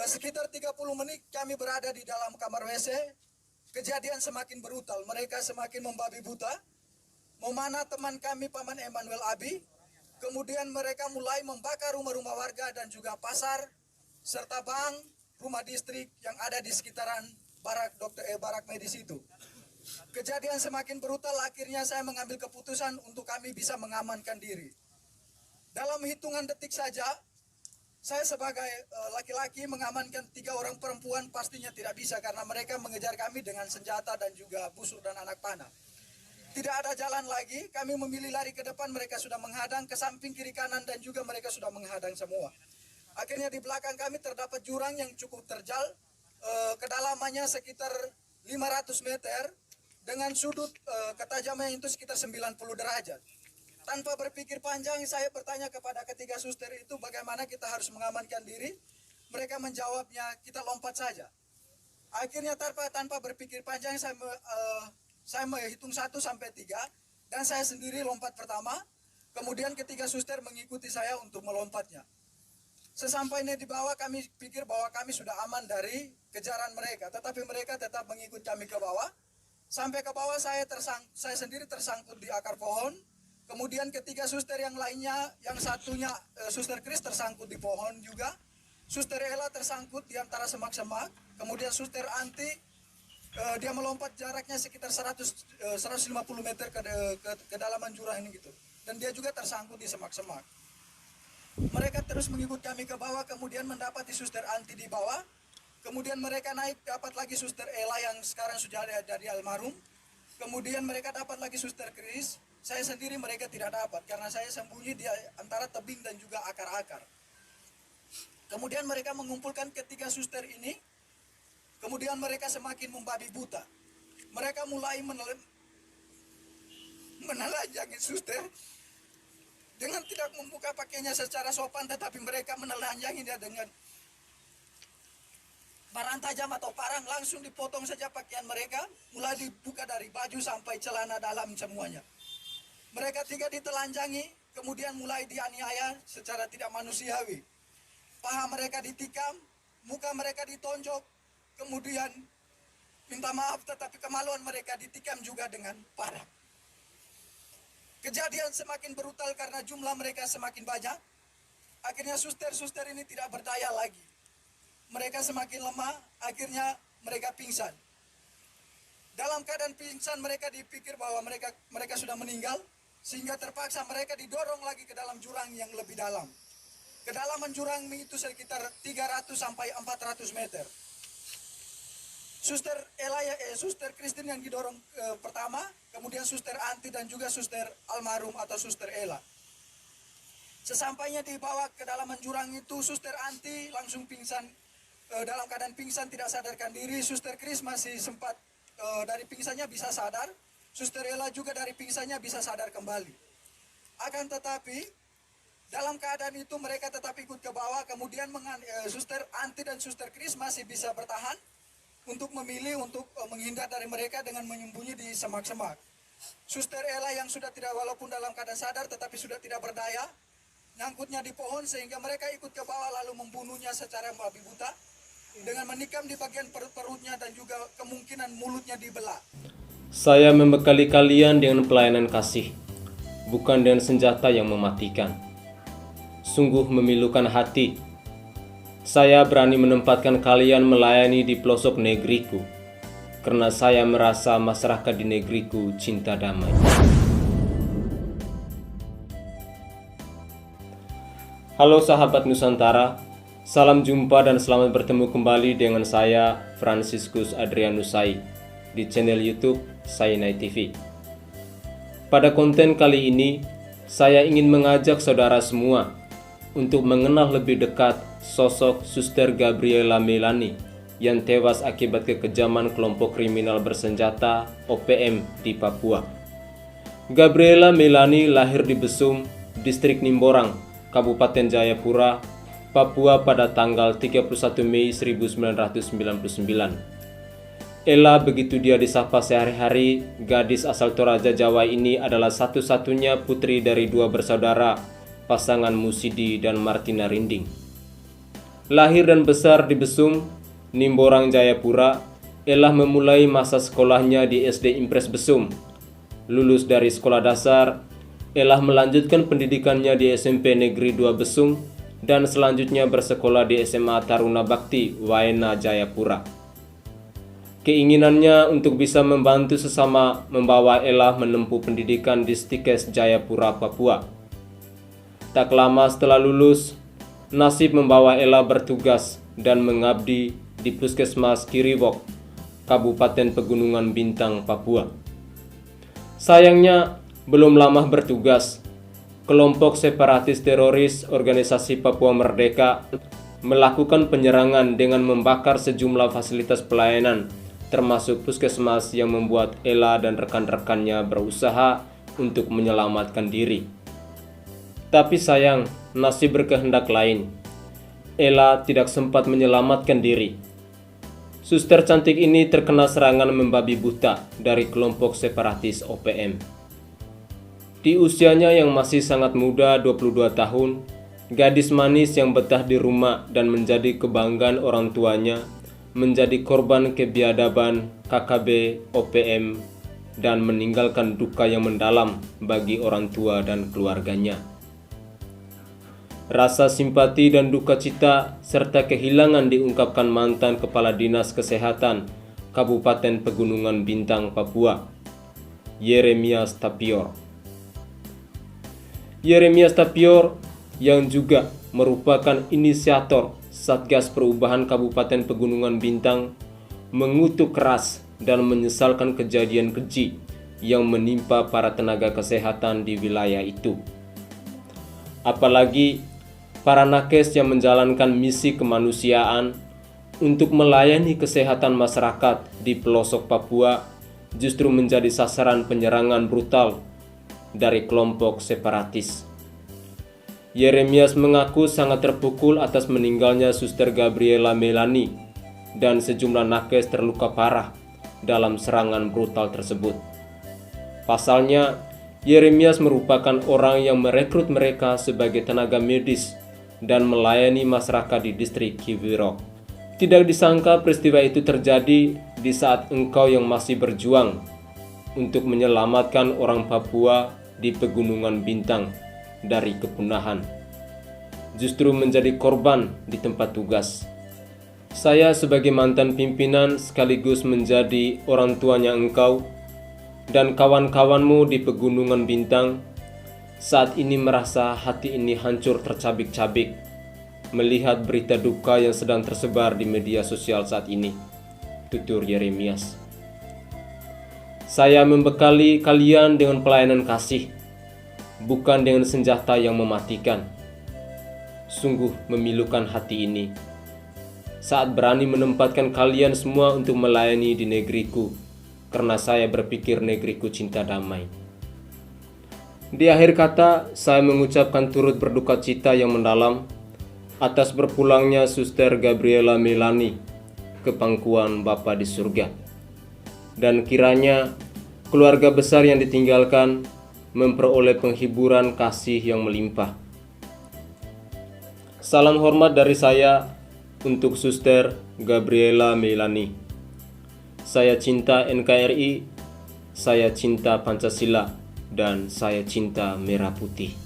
Sekitar 30 menit kami berada di dalam kamar WC. Kejadian semakin brutal, mereka semakin membabi buta. Memanah teman kami Paman Emmanuel Abi. Kemudian mereka mulai membakar rumah-rumah warga dan juga pasar, serta bank, rumah distrik yang ada di sekitaran barak medis itu. Kejadian semakin brutal, akhirnya saya mengambil keputusan untuk kami bisa mengamankan diri. Dalam hitungan detik saja, saya sebagai laki-laki mengamankan 3 orang perempuan pastinya tidak bisa karena mereka mengejar kami dengan senjata dan juga busur dan anak panah. Tidak ada jalan lagi, kami memilih lari ke depan, mereka sudah menghadang, ke samping kiri kanan dan juga mereka sudah menghadang semua. Akhirnya di belakang kami terdapat jurang yang cukup terjal, kedalamannya sekitar 500 meter dengan sudut ketajaman itu sekitar 90 derajat. Tanpa berpikir panjang, saya bertanya kepada ketiga suster itu bagaimana kita harus mengamankan diri. Mereka menjawabnya, kita lompat saja. Akhirnya tanpa berpikir panjang, saya menghitung 1 sampai 3 dan saya sendiri lompat pertama. Kemudian ketiga suster mengikuti saya untuk melompatnya. Sesampainya di bawah kami pikir bahwa kami sudah aman dari kejaran mereka, tetapi mereka tetap mengikut kami ke bawah. Sampai ke bawah saya sendiri tersangkut di akar pohon. Kemudian ketiga suster yang lainnya, yang satunya suster Kris tersangkut di pohon juga. Suster Ella tersangkut di antara semak-semak. Kemudian suster Anti dia melompat jaraknya sekitar 150 meter ke kedalaman jurang ini gitu. Dan dia juga tersangkut di semak-semak. Mereka terus mengikut kami ke bawah, kemudian mendapati suster Anti di bawah. Kemudian mereka naik, dapat lagi suster Ella yang sekarang sudah ada dari almarhum. Kemudian mereka dapat lagi suster Kris. Saya sendiri mereka tidak dapat karena saya sembunyi di antara tebing dan juga akar-akar. Kemudian mereka mengumpulkan ketiga suster ini. Kemudian mereka semakin membabi buta. Mereka mulai menelanjangi suster dengan tidak membuka pakaiannya secara sopan, tetapi mereka menelanjangi dia dengan parang tajam atau parang, langsung dipotong saja pakaian mereka, mulai dibuka dari baju sampai celana dalam semuanya. Mereka 3 ditelanjangi, kemudian mulai dianiaya secara tidak manusiawi. Paha mereka ditikam, muka mereka ditonjok, kemudian minta maaf tetapi kemaluan mereka ditikam juga dengan parah. Kejadian semakin brutal karena jumlah mereka semakin banyak. Akhirnya suster-suster ini tidak berdaya lagi. Mereka semakin lemah, akhirnya mereka pingsan. Dalam keadaan pingsan mereka dipikir bahwa mereka sudah meninggal, sehingga terpaksa mereka didorong lagi ke dalam jurang yang lebih dalam. Kedalaman jurang itu sekitar 300 sampai 400 meter. Suster Ella, suster Kristin yang didorong pertama, kemudian suster Anti dan juga suster almarhum atau suster Ella. Sesampainya di bawah kedalaman jurang itu, suster Anti langsung pingsan, dalam keadaan pingsan tidak sadarkan diri. Suster Kris masih sempat dari pingsannya bisa sadar. Suster Ella juga dari pingsannya bisa sadar kembali. Akan tetapi, dalam keadaan itu mereka tetap ikut ke bawah. Kemudian suster Anti dan suster Kris masih bisa bertahan untuk memilih untuk menghindar dari mereka dengan menyembunyi di semak-semak. Suster Ella yang sudah tidak, walaupun dalam keadaan sadar tetapi sudah tidak berdaya, nyangkutnya di pohon sehingga mereka ikut ke bawah lalu membunuhnya secara babi buta dengan menikam di bagian perutnya dan juga kemungkinan mulutnya dibelah. Saya membekali kalian dengan pelayanan kasih, bukan dengan senjata yang mematikan. Sungguh memilukan hati. Saya berani menempatkan kalian melayani di pelosok negeriku, karena saya merasa masyarakat di negeriku cinta damai. Halo sahabat Nusantara, salam jumpa dan selamat bertemu kembali dengan saya, Franciscus Adrianus Sai, di channel YouTube Sainai TV. Pada konten kali ini, saya ingin mengajak saudara semua untuk mengenal lebih dekat sosok Suster Gabriela Melani yang tewas akibat kekejaman kelompok kriminal bersenjata OPM di Papua. Gabriela Melani lahir di Besum, Distrik Nimborang, Kabupaten Jayapura, Papua pada tanggal 31 Mei 1999. Ella, begitu dia disapa sehari-hari, gadis asal Toraja Jawa ini adalah satu-satunya putri dari 2 bersaudara, pasangan Musidi dan Martina Rinding. Lahir dan besar di Besum, Nimborang, Jayapura, Ella memulai masa sekolahnya di SD Impres Besum. Lulus dari sekolah dasar, Ella melanjutkan pendidikannya di SMP Negeri 2 Besum dan selanjutnya bersekolah di SMA Taruna Bakti, Waena, Jayapura. Keinginannya untuk bisa membantu sesama membawa Ella menempuh pendidikan di Stikes, Jayapura, Papua. Tak lama setelah lulus, nasib membawa Ella bertugas dan mengabdi di Puskesmas Kiriwok, Kabupaten Pegunungan Bintang, Papua. Sayangnya, belum lama bertugas, kelompok separatis teroris Organisasi Papua Merdeka melakukan penyerangan dengan membakar sejumlah fasilitas pelayanan, termasuk puskesmas, yang membuat Ella dan rekan-rekannya berusaha untuk menyelamatkan diri. Tapi sayang, nasib berkehendak lain. Ella tidak sempat menyelamatkan diri. Suster cantik ini terkena serangan membabi buta dari kelompok separatis OPM. Di usianya yang masih sangat muda, 22 tahun, gadis manis yang betah di rumah dan menjadi kebanggaan orang tuanya, menjadi korban kebiadaban KKB OPM dan meninggalkan duka yang mendalam bagi orang tua dan keluarganya. Rasa simpati dan duka cita serta kehilangan diungkapkan mantan Kepala Dinas Kesehatan Kabupaten Pegunungan Bintang, Papua, Yeremias Tapior. Yeremias Tapior yang juga merupakan inisiator Satgas Perubahan Kabupaten Pegunungan Bintang mengutuk keras dan menyesalkan kejadian keji yang menimpa para tenaga kesehatan di wilayah itu. Apalagi para nakes yang menjalankan misi kemanusiaan untuk melayani kesehatan masyarakat di pelosok Papua justru menjadi sasaran penyerangan brutal dari kelompok separatis. Yeremias mengaku sangat terpukul atas meninggalnya Suster Gabriela Melani dan sejumlah nakes terluka parah dalam serangan brutal tersebut. Pasalnya, Yeremias merupakan orang yang merekrut mereka sebagai tenaga medis dan melayani masyarakat di distrik Kiwirok. Tidak disangka peristiwa itu terjadi di saat engkau yang masih berjuang untuk menyelamatkan orang Papua di Pegunungan Bintang dari kepunahan, justru menjadi korban di tempat tugas. Saya sebagai mantan pimpinan sekaligus menjadi orang tuanya engkau dan kawan-kawanmu di Pegunungan Bintang saat ini merasa hati ini hancur tercabik-cabik melihat berita duka yang sedang tersebar di media sosial saat ini, tutur Yeremias. Saya membekali kalian dengan pelayanan kasih, bukan dengan senjata yang mematikan. Sungguh memilukan hati ini saat berani menempatkan kalian semua untuk melayani di negeriku, karena saya berpikir negeriku cinta damai. Di akhir kata, saya mengucapkan turut berduka cita yang mendalam atas berpulangnya Suster Gabriela Melani ke pangkuan Bapa di surga. Dan kiranya keluarga besar yang ditinggalkan memperoleh penghiburan kasih yang melimpah. Salam hormat dari saya untuk Suster Gabriela Melani. Saya cinta NKRI, saya cinta Pancasila, dan saya cinta Merah Putih.